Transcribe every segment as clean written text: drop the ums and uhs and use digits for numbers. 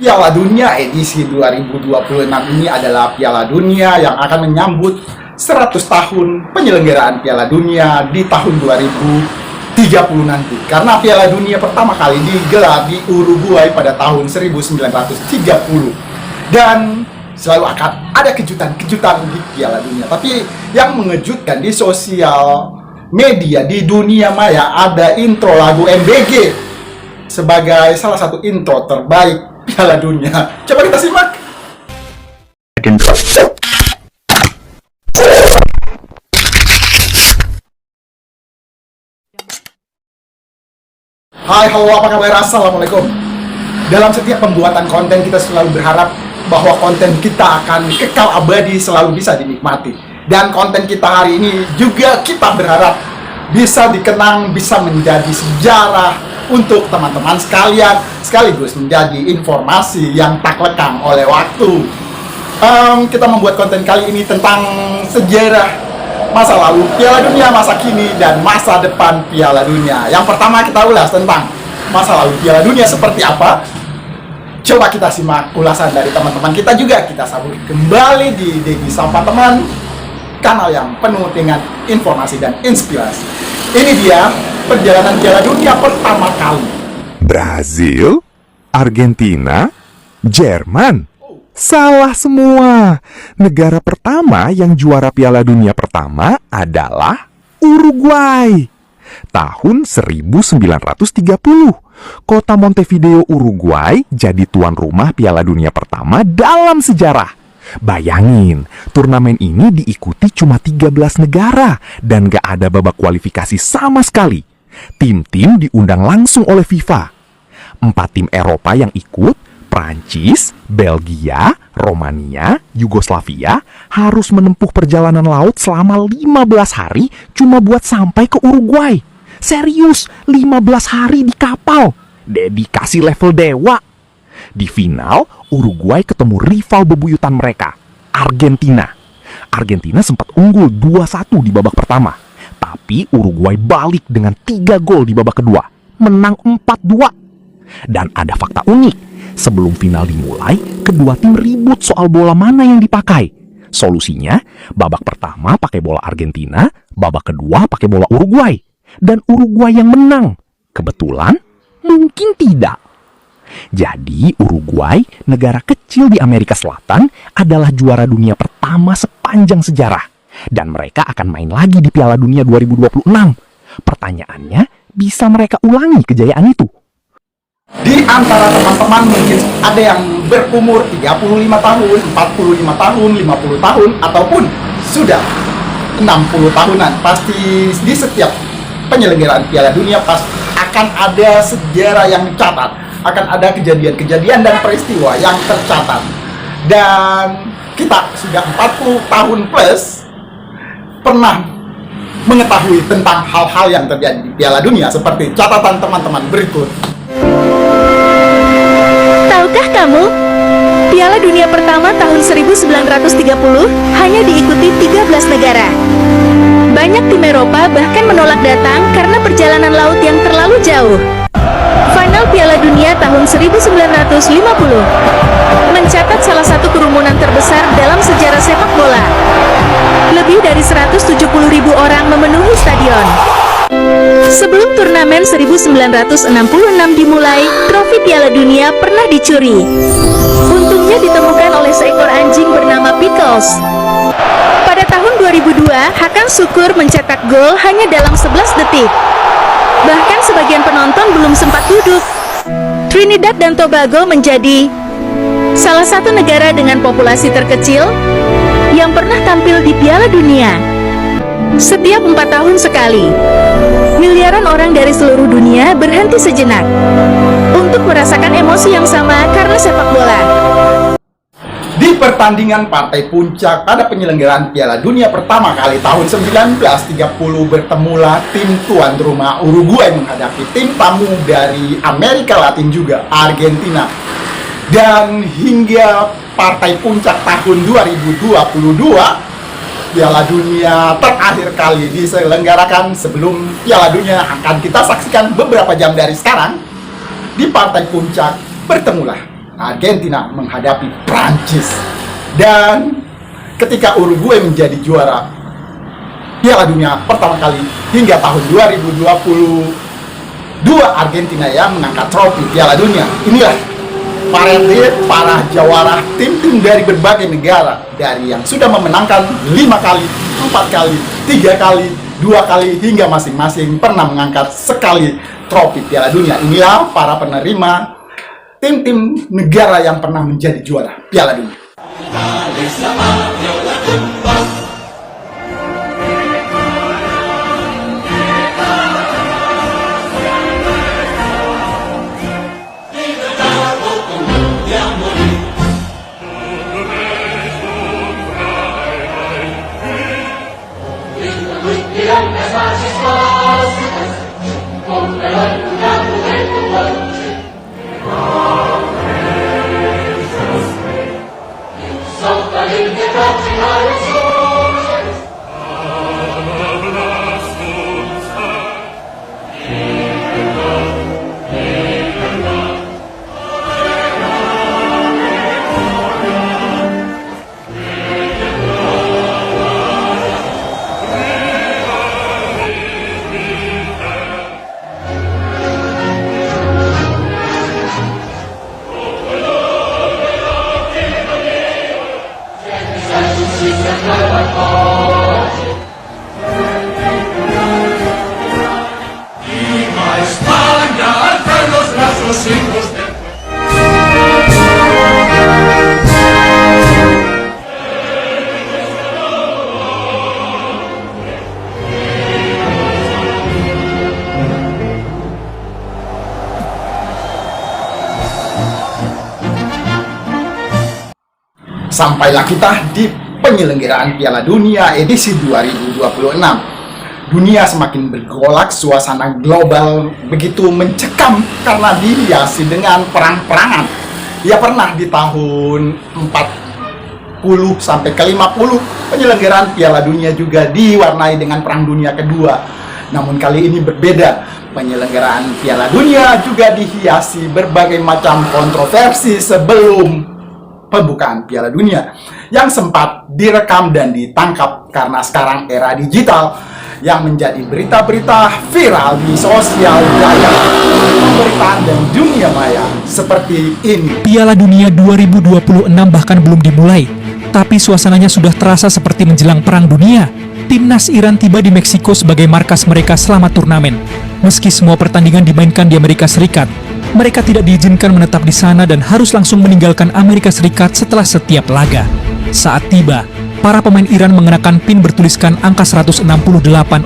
Piala Dunia edisi 2026 ini adalah Piala Dunia yang akan menyambut 100 tahun penyelenggaraan Piala Dunia di tahun 2030 nanti. Karena Piala Dunia pertama kali digelar di Uruguay pada tahun 1930. Dan selalu akan ada kejutan-kejutan di Piala Dunia. Tapi yang mengejutkan di sosial media, di dunia maya, ada intro lagu MBG sebagai salah satu intro terbaik Piala Dunia. Coba kita simak. Hai, halo, apa kabar? Assalamualaikum. Dalam setiap pembuatan konten kita selalu berharap bahwa konten kita akan kekal abadi, selalu bisa dinikmati. Dan konten kita hari ini juga kita berharap bisa dikenang, bisa menjadi sejarah untuk teman-teman sekalian, sekaligus menjadi informasi yang tak lekang oleh waktu. Kita membuat konten kali ini tentang sejarah masa lalu Piala Dunia, masa kini, dan masa depan Piala Dunia. Yang pertama kita ulas tentang masa lalu Piala Dunia seperti apa. Coba kita simak ulasan dari teman-teman kita juga. Kita sambut kembali di Degi Sapa Teman, kanal yang penuh dengan informasi dan inspirasi. Ini dia perjalanan Piala Dunia pertama kali. Brazil, Argentina, Jerman. Salah semua. Negara pertama yang juara Piala Dunia pertama adalah Uruguay. Tahun 1930, kota Montevideo, Uruguay jadi tuan rumah Piala Dunia pertama dalam sejarah. Bayangin, turnamen ini diikuti cuma 13 negara dan gak ada babak kualifikasi sama sekali. Tim-tim diundang langsung oleh FIFA. 4 tim Eropa yang ikut, Prancis, Belgia, Romania, Yugoslavia, harus menempuh perjalanan laut selama 15 hari cuma buat sampai ke Uruguay. Serius, 15 hari di kapal. Dedikasi level dewa. Di final, Uruguay ketemu rival bebuyutan mereka, Argentina. Argentina sempat unggul 2-1 di babak pertama. Tapi Uruguay balik dengan 3 gol di babak kedua, menang 4-2. Dan ada fakta unik. Sebelum final dimulai, kedua tim ribut soal bola mana yang dipakai. Solusinya, babak pertama pakai bola Argentina, babak kedua pakai bola Uruguay. Dan Uruguay yang menang. Kebetulan? Mungkin tidak. Jadi, Uruguay, negara kecil di Amerika Selatan, adalah juara dunia pertama sepanjang sejarah. Dan mereka akan main lagi di Piala Dunia 2026. Pertanyaannya, bisa mereka ulangi kejayaan itu? Di antara teman-teman mungkin ada yang berumur 35 tahun, 45 tahun, 50 tahun, ataupun sudah 60 tahunan. Pasti di setiap penyelenggaraan Piala Dunia pasti akan ada sejarah yang dicatat, akan ada kejadian-kejadian dan peristiwa yang tercatat. Dan kita sudah 40 tahun plus pernah mengetahui tentang hal-hal yang terjadi di Piala Dunia seperti catatan teman-teman berikut. Tahukah kamu, Piala Dunia pertama tahun 1930 hanya diikuti 13 negara. Banyak tim Eropa bahkan menolak datang karena perjalanan laut yang terlalu jauh. Final Piala Dunia tahun 1950 mencatat salah satu kerumunan terbesar dalam sejarah sepak bola. Lebih dari 170.000 orang memenuhi stadion. Sebelum turnamen 1966 dimulai, trofi Piala Dunia pernah dicuri. Untungnya ditemukan oleh seekor anjing bernama Pickles. Pada tahun 2002, Hakan Şükür mencetak gol hanya dalam 11 detik. Bahkan sebagian penonton belum sempat duduk. Trinidad dan Tobago menjadi salah satu negara dengan populasi terkecil yang pernah tampil di Piala Dunia. Setiap 4 tahun sekali, miliaran orang dari seluruh dunia berhenti sejenak untuk merasakan emosi yang sama karena sepak bola. Di pertandingan partai puncak pada penyelenggaraan Piala Dunia pertama kali tahun 1930, bertemulah tim tuan rumah Uruguay menghadapi tim tamu dari Amerika Latin juga, Argentina. Dan hingga partai puncak tahun 2022, Piala Dunia terakhir kali diselenggarakan sebelum Piala Dunia akan kita saksikan beberapa jam dari sekarang. Di partai puncak bertemulah Argentina menghadapi Prancis. Dan ketika Uruguay menjadi juara Piala Dunia pertama kali hingga tahun 2022, Argentina yang mengangkat trofi Piala Dunia. Inilah parade para jawara tim-tim dari berbagai negara, dari yang sudah memenangkan 5 kali, 4 kali, 3 kali, 2 kali, hingga masing-masing pernah mengangkat sekali trofi Piala Dunia. Inilah para penerima tim-tim negara yang pernah menjadi juara Piala Dunia. Sampailah kita di penyelenggaraan Piala Dunia edisi 2026. Dunia semakin bergolak, suasana global begitu mencekam karena dihiasi dengan perang-perangan. Ya, pernah di tahun 40 sampai ke 50 penyelenggaraan Piala Dunia juga diwarnai dengan Perang Dunia Kedua. Namun kali ini berbeda. Penyelenggaraan Piala Dunia juga dihiasi berbagai macam kontroversi sebelum pembukaan Piala Dunia yang sempat direkam dan ditangkap karena sekarang era digital yang menjadi berita-berita viral di sosial media, pemberitaan dan dunia maya seperti ini. Piala Dunia 2026 bahkan belum dimulai, tapi suasananya sudah terasa seperti menjelang Perang Dunia. Timnas Iran tiba di Meksiko sebagai markas mereka selama turnamen. Meski semua pertandingan dimainkan di Amerika Serikat, mereka tidak diizinkan menetap di sana dan harus langsung meninggalkan Amerika Serikat setelah setiap laga. Saat tiba, para pemain Iran mengenakan pin bertuliskan angka 168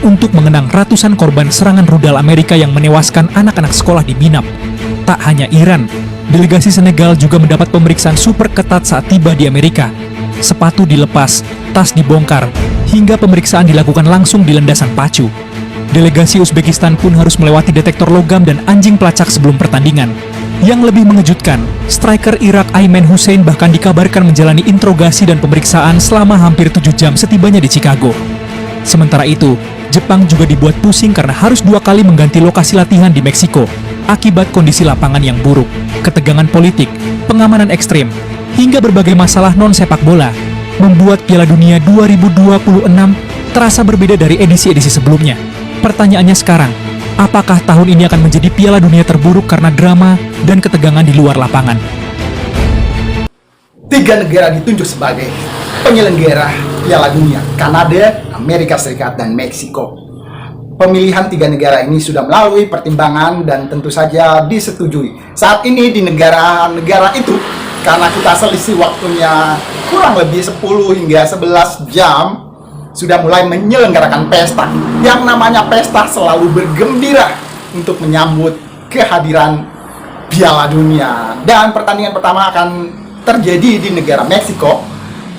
untuk mengenang ratusan korban serangan rudal Amerika yang menewaskan anak-anak sekolah di Minap. Tak hanya Iran, delegasi Senegal juga mendapat pemeriksaan super ketat saat tiba di Amerika. Sepatu dilepas, tas dibongkar, hingga pemeriksaan dilakukan langsung di landasan pacu. Delegasi Uzbekistan pun harus melewati detektor logam dan anjing pelacak sebelum pertandingan. Yang lebih mengejutkan, striker Irak Ayman Hussein bahkan dikabarkan menjalani interogasi dan pemeriksaan selama hampir 7 jam setibanya di Chicago. Sementara itu, Jepang juga dibuat pusing karena harus 2 kali mengganti lokasi latihan di Meksiko akibat kondisi lapangan yang buruk, ketegangan politik, pengamanan ekstrim, hingga berbagai masalah non-sepak bola, membuat Piala Dunia 2026 terasa berbeda dari edisi-edisi sebelumnya. Pertanyaannya sekarang, apakah tahun ini akan menjadi Piala Dunia terburuk karena drama dan ketegangan di luar lapangan? 3 negara ditunjuk sebagai penyelenggara Piala Dunia: Kanada, Amerika Serikat, dan Meksiko. Pemilihan 3 negara ini sudah melalui pertimbangan dan tentu saja disetujui. Saat ini di negara-negara itu, karena kita selisih waktunya kurang lebih 10 hingga 11 jam, sudah mulai menyelenggarakan pesta. Yang namanya pesta selalu bergembira untuk menyambut kehadiran Piala Dunia. Dan pertandingan pertama akan terjadi di negara Meksiko,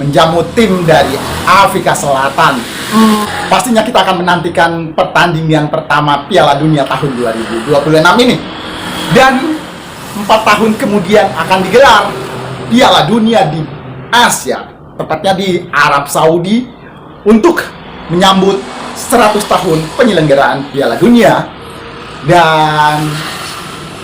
menjamu tim dari Afrika Selatan. Pastinya kita akan menantikan pertandingan pertama Piala Dunia tahun 2026 ini. Dan 4 tahun kemudian akan digelar Piala Dunia di Asia, tepatnya di Arab Saudi, untuk menyambut 100 tahun penyelenggaraan Piala Dunia. Dan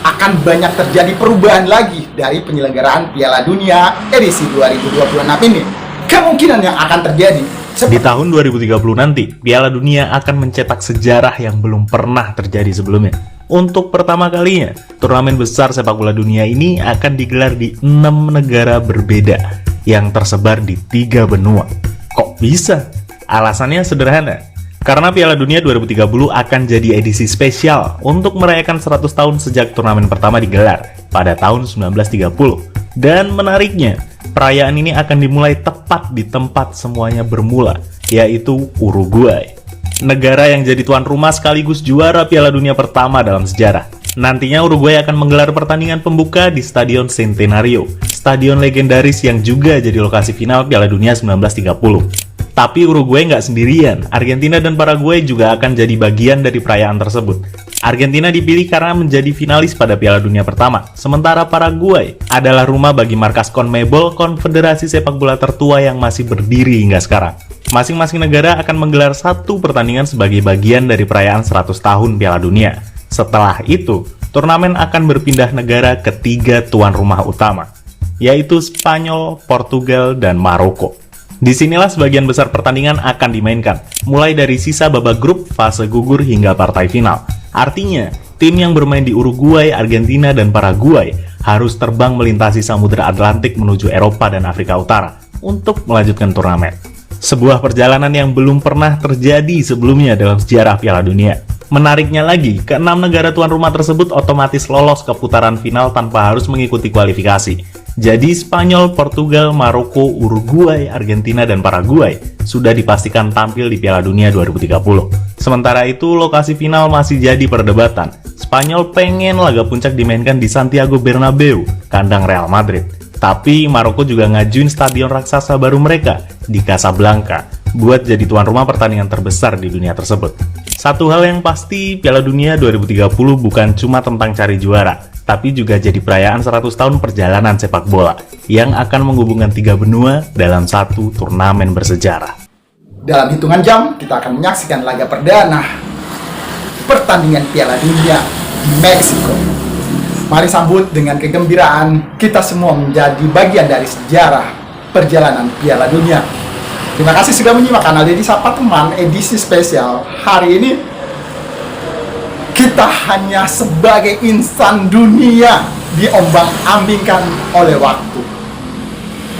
akan banyak terjadi perubahan lagi dari penyelenggaraan Piala Dunia edisi 2026 ini. Kemungkinan yang akan terjadi Di tahun 2030 nanti, Piala Dunia akan mencetak sejarah yang belum pernah terjadi sebelumnya. Untuk pertama kalinya, turnamen besar sepak bola dunia ini akan digelar di 6 negara berbeda yang tersebar di 3 benua. Kok bisa? Alasannya sederhana. Karena Piala Dunia 2030 akan jadi edisi spesial untuk merayakan 100 tahun sejak turnamen pertama digelar pada tahun 1930. Dan menariknya, perayaan ini akan dimulai tepat di tempat semuanya bermula, yaitu Uruguay. Negara yang jadi tuan rumah sekaligus juara Piala Dunia pertama dalam sejarah. Nantinya Uruguay akan menggelar pertandingan pembuka di Stadion Centenario, stadion legendaris yang juga jadi lokasi final Piala Dunia 1930. Tapi Uruguay nggak sendirian, Argentina dan Paraguay juga akan jadi bagian dari perayaan tersebut. Argentina dipilih karena menjadi finalis pada Piala Dunia pertama, sementara Paraguay adalah rumah bagi markas CONMEBOL, konfederasi sepak bola tertua yang masih berdiri hingga sekarang. Masing-masing negara akan menggelar satu pertandingan sebagai bagian dari perayaan 100 tahun Piala Dunia. Setelah itu, turnamen akan berpindah negara ke 3 tuan rumah utama, yaitu Spanyol, Portugal, dan Maroko. Disinilah sebagian besar pertandingan akan dimainkan, mulai dari sisa babak grup, fase gugur, hingga partai final. Artinya, tim yang bermain di Uruguay, Argentina, dan Paraguay harus terbang melintasi Samudra Atlantik menuju Eropa dan Afrika Utara untuk melanjutkan turnamen. Sebuah perjalanan yang belum pernah terjadi sebelumnya dalam sejarah Piala Dunia. Menariknya lagi, ke-6 negara tuan rumah tersebut otomatis lolos ke putaran final tanpa harus mengikuti kualifikasi. Jadi Spanyol, Portugal, Maroko, Uruguay, Argentina, dan Paraguay sudah dipastikan tampil di Piala Dunia 2030. Sementara itu, lokasi final masih jadi perdebatan. Spanyol pengen laga puncak dimainkan di Santiago Bernabeu, kandang Real Madrid. Tapi Maroko juga ngajuin stadion raksasa baru mereka di Casablanca buat jadi tuan rumah pertandingan terbesar di dunia tersebut. Satu hal yang pasti, Piala Dunia 2030 bukan cuma tentang cari juara, tapi juga jadi perayaan 100 tahun perjalanan sepak bola yang akan menghubungkan 3 benua dalam satu turnamen bersejarah. dalam hitungan jam kita akan menyaksikan laga perdana pertandingan Piala Dunia di Meksiko. Mari sambut dengan kegembiraan, kita semua menjadi bagian dari sejarah perjalanan Piala Dunia. Terima kasih sudah menyimak kanal Deddy Sapa Teman edisi spesial. Hari ini kita hanya sebagai insan dunia diombang-ambingkan oleh waktu.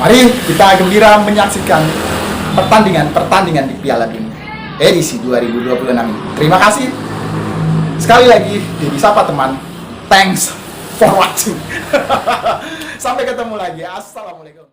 Mari kita gembira menyaksikan pertandingan-pertandingan di Piala Dunia edisi 2026 ini. Terima kasih sekali lagi Deddy Sapa Teman. Thanks for watching. Sampai ketemu lagi. Assalamualaikum.